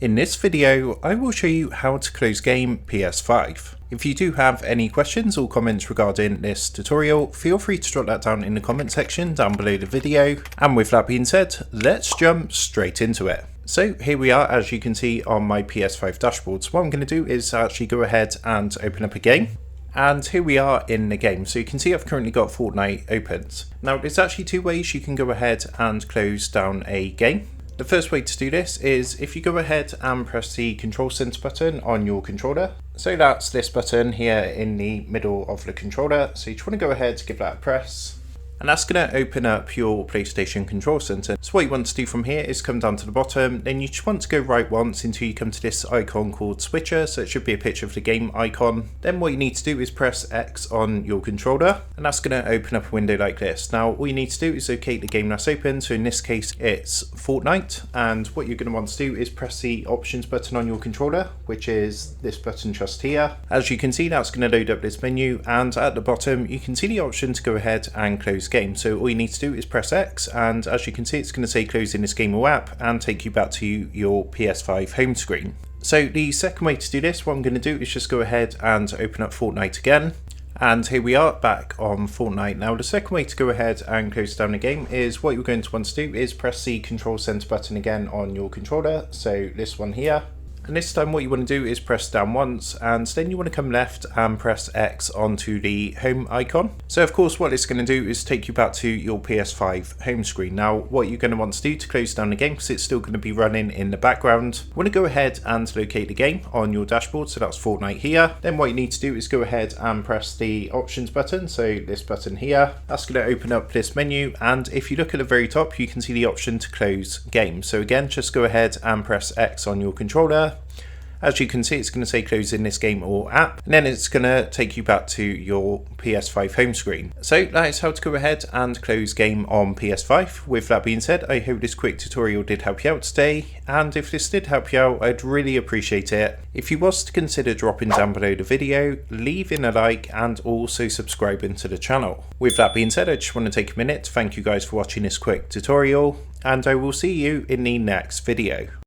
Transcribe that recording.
In this video, I will show you how to close game PS5. If you do have any questions or comments regarding this tutorial, feel free to drop that down in the comment section down below the video. And with that being said, let's jump straight into it. So here we are, as you can see on my PS5 dashboard. So what I'm going to do is actually go ahead and open up a game. And here we are in the game. So you can see I've currently got Fortnite opened. Now there's actually two ways you can go ahead and close down a game. The first way to do this is if you go ahead and press the control center button on your controller. So that's this button here in the middle of the controller. So you just want to go ahead and give that a press. And that's going to open up your PlayStation Control Center. So what you want to do from here is come down to the bottom, then you just want to go right once until you come to this icon called switcher. So it should be a picture of the game icon. Then what you need to do is press X on your controller, and that's going to open up a window like this. Now all you need to do is locate the game that's open. So in this case it's Fortnite, and what you're going to want to do is press the options button on your controller, which is this button just here. As you can see, that's going to load up this menu, and at the bottom you can see the option to go ahead and close game. So all you need to do is press X, and as you can see it's going to say closing this game or app and take you back to your PS5 home screen. So the second way to do this, what I'm going to do is just go ahead and open up Fortnite again. And here we are back on Fortnite. Now the second way to go ahead and close down the game is what you're going to want to do is press the control center button again on your controller. So this one here. And this time what you want to do is press down once, and then you want to come left and press X onto the home icon. So of course what it's going to do is take you back to your PS5 home screen. Now what you're going to want to do to close down the game, because it's still going to be running in the background, you want to go ahead and locate the game on your dashboard. So that's Fortnite here. Then what you need to do is go ahead and press the options button, so this button here. That's going to open up this menu, and if you look at the very top you can see the option to close game. So again, just go ahead and press X on your controller. As you can see, it's going to say closing this game or app, and then it's going to take you back to your PS5 home screen. So that is how to go ahead and close game on PS5. With that being said, I hope this quick tutorial did help you out today, and if this did help you out, I'd really appreciate it if you was to consider dropping down below the video, leaving a like, and also subscribing to the channel. With that being said, I just want to take a minute to thank you guys for watching this quick tutorial, and I will see you in the next video.